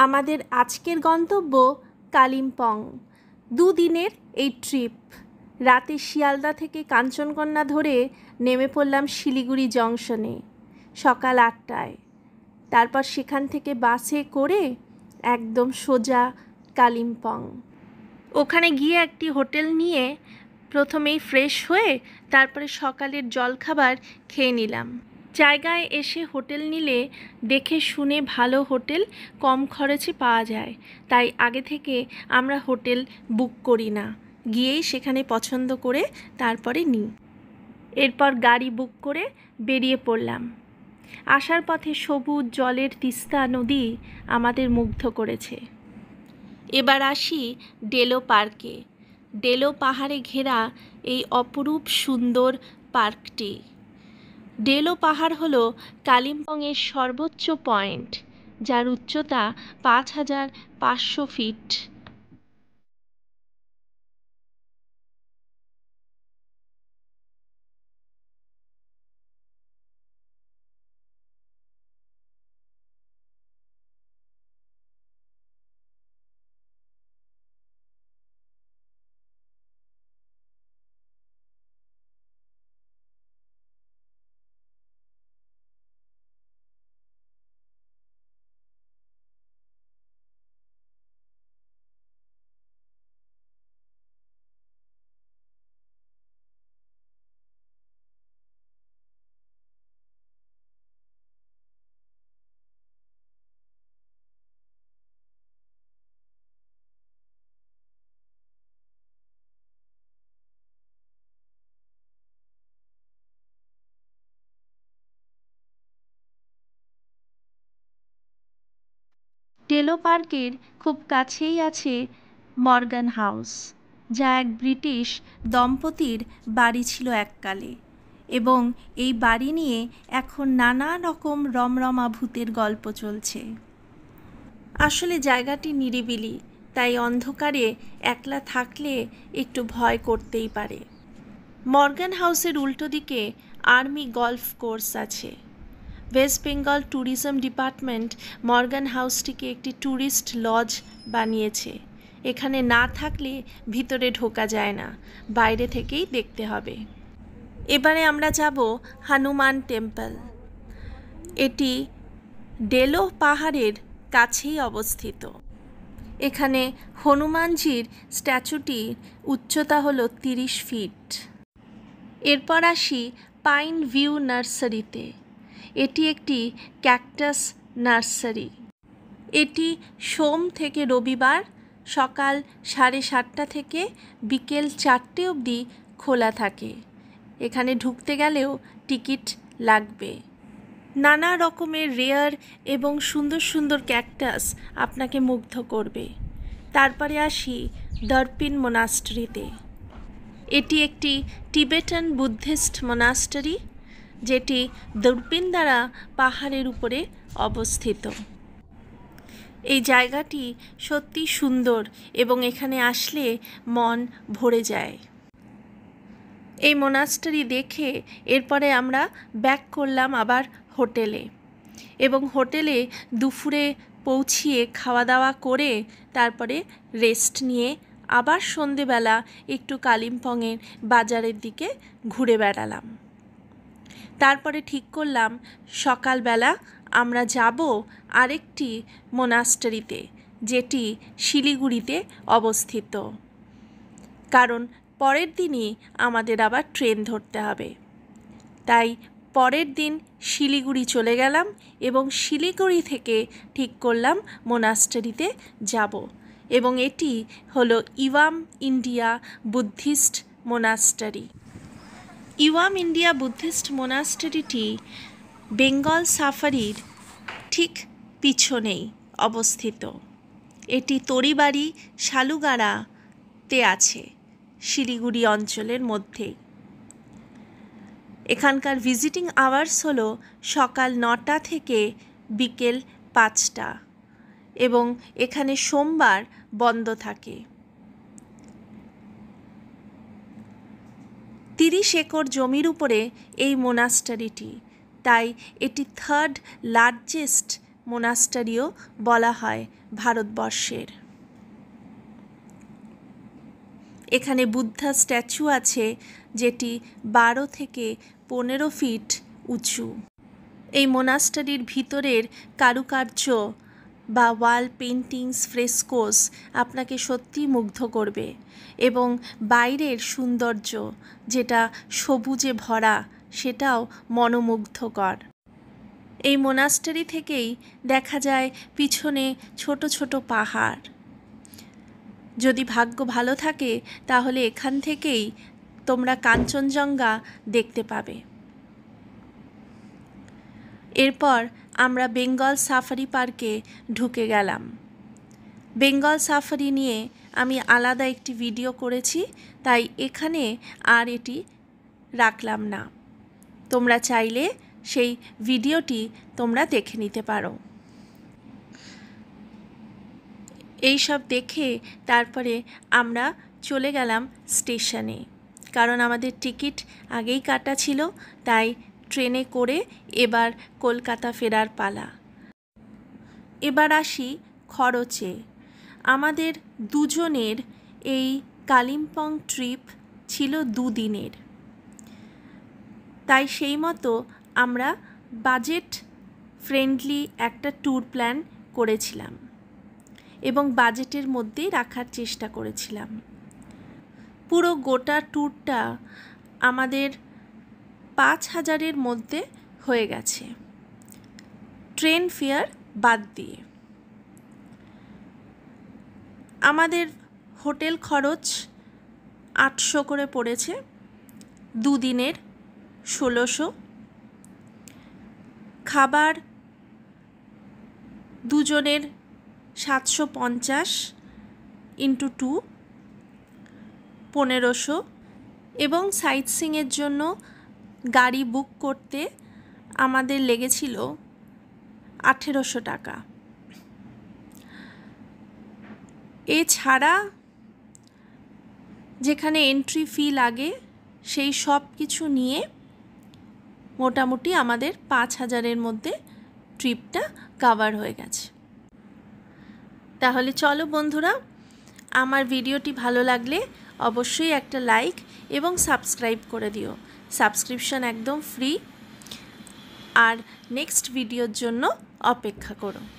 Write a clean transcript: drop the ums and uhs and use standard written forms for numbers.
আমাদের আজকের গন্তব্য কালিম্পং। দুদিনের এই ট্রিপ। রাতে শিয়ালদা থেকে কাঞ্চনকন্যা ধরে নেমে পড়লাম শিলিগুড়ি জংশনে সকাল 8টায়। তারপর সেখান থেকে বাসে করে একদম সোজা কালিম্পং। ওখানে গিয়ে একটি হোটেল নিয়ে প্রথমেই ফ্রেশ হয়ে তারপরে সকালের জলখাবার খেয়ে নিলাম। জায়গায় এসে হোটেল নিলে দেখে শুনে ভালো হোটেল কম খরচে পাওয়া যায়, তাই আগে থেকে আমরা হোটেল বুক করি না, গিয়েই সেখানে পছন্দ করে তারপরে নিই। এরপর গাড়ি বুক করে বেরিয়ে পড়লাম। আসার পথে সবুজ জলের তিস্তা নদী আমাদের মুগ্ধ করেছে। এবার আসি ডেলো পার্কে। ডেলো পাহাড়ে ঘেরা এই অপরূপ সুন্দর পার্কটি। ডেলো পাহাড় হলো কালিম্পংয়ের সর্বোচ্চ পয়েন্ট, যার উচ্চতা 5500 ফিট। ডেলো পার্কের খুব কাছেই আছে মর্গান হাউস, যা এক ব্রিটিশ দম্পতির বাড়ি ছিল এককালে, এবং এই বাড়ি নিয়ে এখন নানা রকম রমরমা ভূতের গল্প চলছে। আসলে জায়গাটি নিরিবিলি, তাই অন্ধকারে একলা থাকলে একটু ভয় করতেই পারে। মর্গান হাউসের উল্টো দিকে আর্মি গলফ কোর্স আছে। West Bengal tourism department Morgan হাউসটিকে একটি ট্যুরিস্ট লজ বানিয়েছে। এখানে না থাকলে ভিতরে ঢোকা যায় না, বাইরে থেকেই দেখতে হবে। এবারে আমরা যাব হনুমান টেম্পল। এটি ডেলো পাহাড়ের কাছেই অবস্থিত। এখানে হনুমানজির স্ট্যাচুটির উচ্চতা হলো 30 ফিট। এরপর আসি পাইন ভিউ নার্সারিতে। এটি একটি ক্যাকটাস নার্সারি। এটি সোম থেকে রবিবার সকাল 7:30 থেকে বিকেল 4টে অবধি খোলা থাকে। এখানে ঢুকতে গেলেও টিকিট লাগবে। নানা রকমের রেয়ার এবং সুন্দর সুন্দর ক্যাকটাস আপনাকে মুগ্ধ করবে। তারপরে আসি দর্পিন মোনাস্টারিতে। এটি একটি টিবেটান বুদ্ধিস্ট মোনাস্টারি, যেটি দুর্পিনদারা পাহাড়ের উপরে অবস্থিত। এই জায়গাটি সত্যি সুন্দর এবং এখানে আসলে মন ভরে যায়। এই মোনাস্টারি দেখে এরপরে আমরা ব্যাক করলাম আবার হোটেলে, এবং হোটেলে দুপুরে পৌঁছিয়ে খাওয়া দাওয়া করে তারপরে রেস্ট নিয়ে আবার সন্ধেবেলা একটু কালিম্পংয়ের বাজারের দিকে ঘুরে বেড়ালাম। তারপরে ঠিক করলাম সকালবেলা আমরা যাব আরেকটি মোনাস্টারিতে, যেটি শিলিগুড়িতে অবস্থিত, কারণ পরের দিনই আমাদের আবার ট্রেন ধরতে হবে। তাই পরের দিন শিলিগুড়ি চলে গেলাম এবং শিলিগুড়ি থেকে ঠিক করলাম মোনাস্টারিতে যাব, এবং এটি হলো Evam India Buddhist monastery. Evam India Buddhist মোনাস্টারিটি বেঙ্গল সাফারির ঠিক পিছনেই অবস্থিত। এটি তরিবাড়ি শালুগাড়াতে আছে, শিলিগুড়ি অঞ্চলের মধ্যেই। এখানকার ভিজিটিং আওয়ার্স হলো সকাল 9টা থেকে বিকেল 5টা, এবং এখানে সোমবার বন্ধ থাকে। 30 একর জমির উপরে এই মোনাস্টারিটি, তাই এটি 3rd লার্জেস্ট মোনাস্টারিও বলা হয় ভারতবর্ষের। এখানে বুদ্ধা স্ট্যাচু আছে যেটি 12 থেকে 15 ফিট উঁচু। এই মোনাস্টারির ভিতরের কারুকার্য বা ওয়াল পেন্টিংস, ফ্রেস্কোস আপনাকে সত্যিই মুগ্ধ করবে, এবং বাইরের সৌন্দর্য যেটা সবুজে ভরা সেটাও মনোমুগ্ধকর। এই মোনাস্টারি থেকেই দেখা যায় পিছনে ছোট ছোট পাহাড়। যদি ভাগ্য ভালো থাকে তাহলে এখান থেকেই তোমরা কাঞ্চনজঙ্ঘা দেখতে পাবে। এরপর আমরা বেঙ্গল সাফারি পার্কে ঢুকে গেলাম। বেঙ্গল সাফারি নিয়ে আমি আলাদা একটি ভিডিও করেছি, তাই এখানে আর এটি রাখলাম না। তোমরা চাইলে সেই ভিডিওটি তোমরা দেখে নিতে পারো। এই সব দেখে তারপরে আমরা চলে গেলাম স্টেশনে, কারণ আমাদের টিকিট আগেই কাটা ছিল, তাই ট্রেনে করে এবার কলকাতা ফেরার পালা। এবার আসি খরচে। আমাদের দুজনের এই কালিম্পং ট্রিপ ছিল 2 দিনের, তাই সেই মতো আমরা বাজেট ফ্রেন্ডলি একটা ট্যুর প্ল্যান করেছিলাম এবং বাজেটের মধ্যেই রাখার চেষ্টা করেছিলাম। পুরো গোটা ট্যুরটা আমাদের 5,000-এর মধ্যে হয়ে গেছে, ট্রেন ফেয়ার বাদ দিয়ে। আমাদের হোটেল খরচ 800 করে পড়েছে, 2 দিনের 1600। খাবার দুজনের 750 × 2 1500, এবং সাইট সিইংয়ের জন্য গাড়ি বুক করতে আমাদের লেগেছিল 1800 টাকা। এছাড়া যেখানে এন্ট্রি ফি লাগে সেই সব কিছু নিয়ে মোটামুটি আমাদের 5,000-এর মধ্যে ট্রিপটা কভার হয়ে গেছে। তাহলে চলো বন্ধুরা, আমার ভিডিওটি ভালো লাগলে অবশ্যই একটা লাইক এবং সাবস্ক্রাইব করে দিও। সাবস্ক্রিপশন একদম ফ্রি। আর নেক্সট ভিডিওর জন্য অপেক্ষা করো।